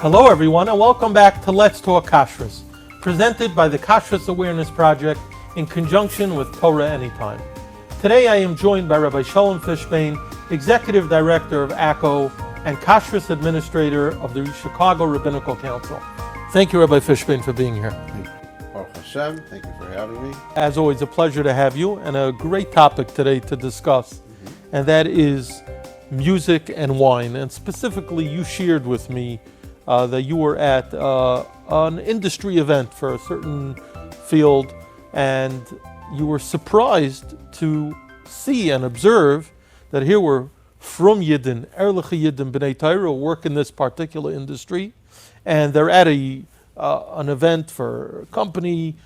Hello everyone and welcome back to Let's Talk Kashrus, presented by the Kashrus Awareness Project in conjunction with Torah Anytime. Today I am joined by Rabbi Sholem Fishbane, Executive Director of ACO and Kashrus Administrator of the Chicago Rabbinical Council. Thank you, Rabbi Fishbane, for being here. Baruch Hashem, thank you for having me. As always, a pleasure to have you, and a great topic today to discuss, and that is music and wine. And specifically, you shared with me that you were at an industry event for a certain field, and you were surprised to see and observe that here were from Yidden, Erliche Yidden B'nai Torah, work in this particular industry, and they're at an event for company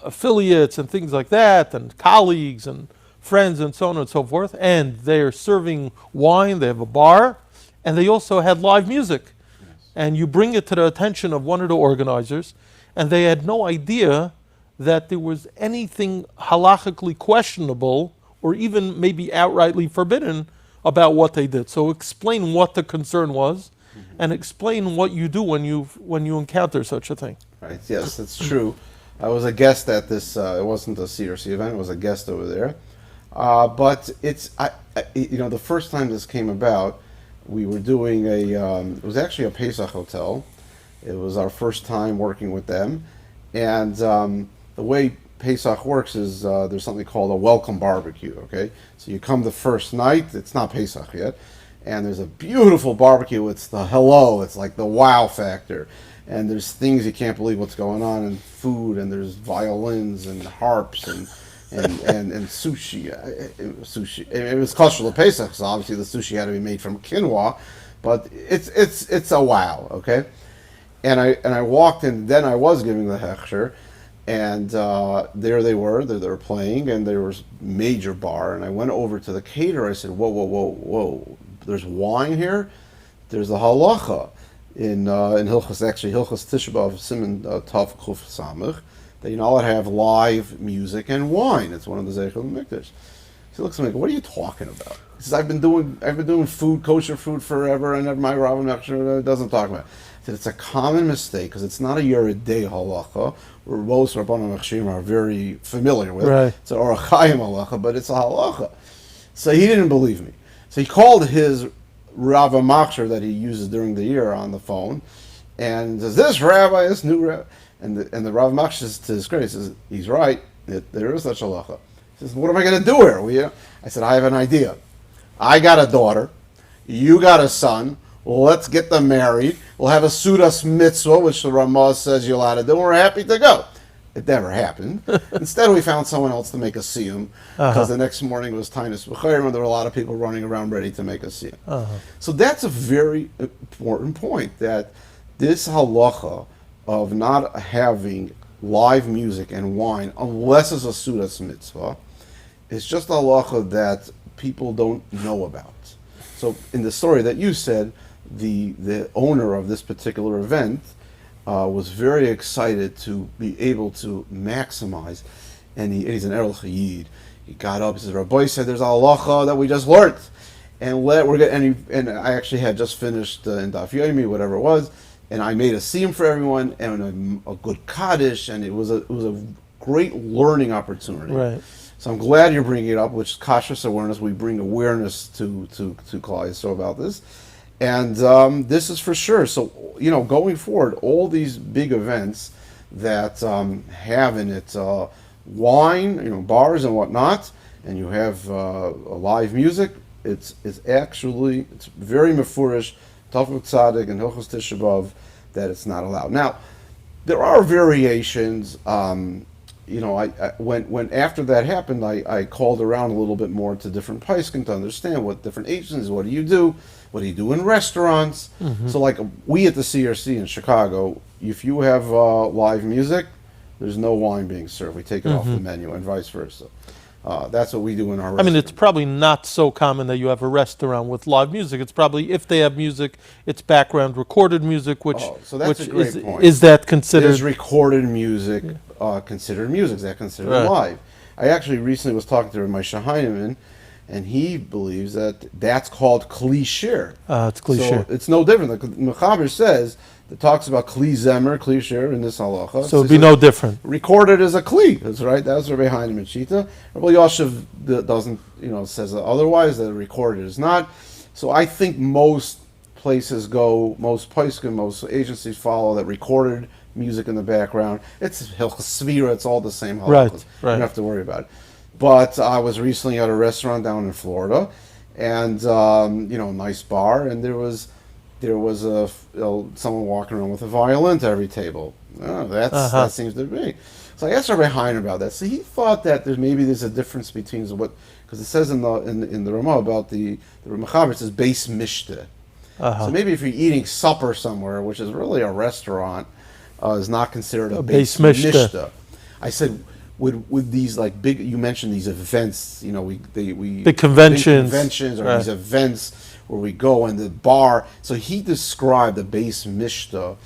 affiliates and things like that, and colleagues and friends and so on and so forth, and they're serving wine, they have a bar, and they also had live music. Yes. And you bring it to the attention of one of the organizers, and they had no idea that there was anything halachically questionable or even maybe outrightly forbidden about what they did. So explain what the concern was, and explain what you do when you encounter such a thing. Right, yes, that's true. I was a guest at this, it wasn't a CRC event, it was a guest over there. But it's, the first time this came about, we were doing it was actually a Pesach hotel. It was our first time working with them. And the way Pesach works is there's something called a welcome barbecue, okay? So you come the first night, it's not Pesach yet, and there's a beautiful barbecue. It's the hello, it's like the wow factor. And there's things you can't believe what's going on, and food, and there's violins and harps and sushi. It was kosher Pesach, so obviously the sushi had to be made from quinoa, but it's a wow, okay? And I walked in, then I was giving the hechsher, and there they were playing, and there was major bar, and I went over to the caterer. I said, whoa, there's wine here? There's the halacha in Hilchos, actually Hilchos Tisha B'Av Siman Tav Kuf Samach, that you're not allowed to have live music and wine. It's one of the Zeichel Mikdash. So he looks at me, what are you talking about? He says, I've been doing food, kosher food forever, and my Rav doesn't talk about it. I said, it's a common mistake, because it's not a Yoreh Deah halacha, where most Rabbanim Mashgiach are very familiar with. Right. It's an Orach Chaim halacha, but it's a halacha. So he didn't believe me. So he called his Rav Machshir that he uses during the year on the phone, and says, this rabbi, this new rabbi. And the Rav Machshir, to his credit, says, he's right, there is such a halacha. He says, what am I going to do here? I said, I have an idea. I got a daughter, you got a son, let's get them married, we'll have a Sudas mitzvah, which the Ramah says you're allowed to do, and we're happy to go. It never happened. Instead, we found someone else to make a siyum, because the next morning was Tainus B'chayim, and there were a lot of people running around ready to make a siyum. So that's a very important point, that this halacha of not having live music and wine, unless it's a Sudas mitzvah, is just a halacha that people don't know about. So in the story that you said, the owner of this particular event was very excited to be able to maximize, and he's an Erlich Yid. He got up, he said, Rabbi said there's a halacha that we just learned, and I actually had just finished in Daf Yomi, whatever it was, and I made a siyum for everyone, and a good kaddish, and it was a great learning opportunity. Right. So I'm glad you're bringing it up, which is kashrus awareness. We bring awareness to Klal Yisrael about this. And this is for sure. So, going forward, all these big events that have in it wine, bars and whatnot, and you have live music, it's very mefurish, Tafuk Tzadik and Hilchos Tisha B'Av, that it's not allowed. Now, there are variations. When after that happened, I called around a little bit more to different poskim to understand what different agencies, what do you do in restaurants? So like we at the CRC in Chicago, if you have live music, there's no wine being served. We take it off the menu, and vice versa. That's what we do in our restaurant. I mean, it's probably not so common that you have a restaurant with live music. It's probably, if they have music, it's background recorded music, which, so that's a great point. Is that considered? Is recorded music considered music? Is that considered live? I actually recently was talking to my Shahaiman, and he believes that that's called kli shir. It's kli shir. So it's no different. The Mechaber says that talks about kli zemer, kli shir in this halacha. So it'd be no different. Recorded as a kli. That's right. That's Rabbi Haim and Shita. Rabbi Yoshev doesn't, says otherwise, that recorded is not. So I think most places most poskim, most agencies follow that recorded music in the background. It's Hilchos Svira, it's all the same halachas. Right. You don't have to worry about it. But I was recently at a restaurant down in Florida, and a nice bar, and there was someone walking around with a violin to every table. Oh, that seems to be. So I asked Rabbi Hein about that. So he thought that there's a difference between because it says in the Ramah about the Mechaber, it says beis mishta. So maybe if you're eating supper somewhere, which is really a restaurant, is not considered a beis mishta. I said, would these big? You mentioned these events. Big conventions, or these events where we go in the bar. So he described the beis mishta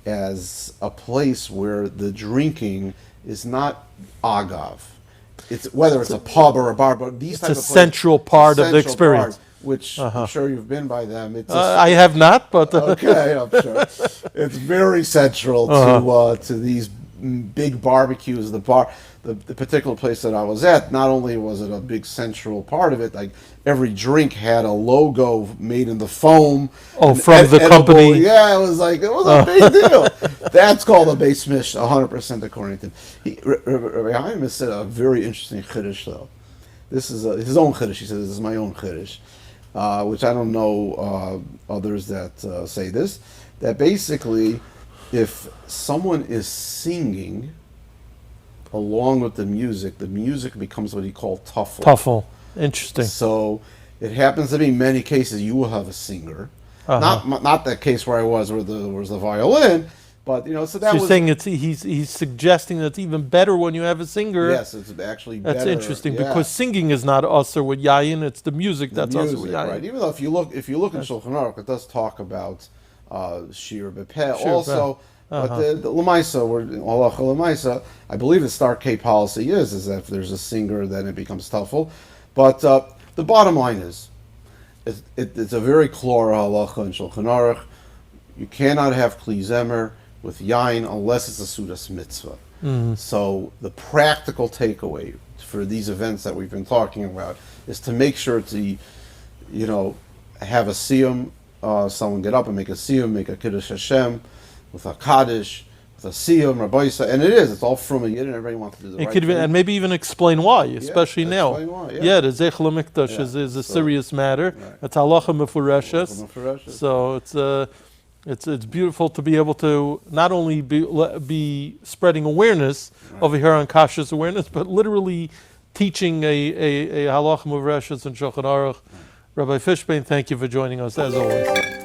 as a place where the drinking is not agav. It's whether it's a pub or a bar, but these type of places, central part of the experience. Which I'm sure you've been by them. I have not, but okay, I'm sure it's very central to these big barbecues. The particular place that I was at, not only was it a big central part of it, like every drink had a logo made in the foam. Oh, from the company. Yeah, it was a big deal. That's called a beis mishta, 100% according to him. Rabbi Haim said a very interesting chiddush though. This is his own chiddush. He said, "This is my own chiddush." Which I don't know others that say this, that basically if someone is singing along with the music becomes what he called tuffle. Tuffle, interesting. So it happens to be in many cases you will have a singer. Not that case where I was where there was the violin, but so that you're was saying he's suggesting that it's even better when you have a singer. Yes, it's actually better. That's interesting because singing is not usher with yayin; it's the music that's usher with yayin. Right. Even though if you look in Shulchan Aruch, it does talk about shir b'peh also. But the Lamaisa, or halacha Lamaisa, I believe the Star K policy is that if there's a singer, then it becomes tuffle. But the bottom line is, it's a very clear halacha in Shulchan Aruch. You cannot have kli zemer with yain unless it's a sudas mitzvah. So the practical takeaway for these events that we've been talking about is to make sure to, have a siyum, someone get up and make a siyum, make a kiddush Hashem, with a kaddish, with a siyum, rabbaisa, and it's all from a yid, and everybody wants to do the right thing. And maybe even explain why, especially now. Explain why, the Zech LaMikdash is a serious matter. It's halacha mefureshes. So it's beautiful to be able to not only be spreading awareness over here on Kashrus awareness, but literally teaching a halacha mefureshes in Shulchan Aruch. Rabbi Fishbane, thank you for joining us as always.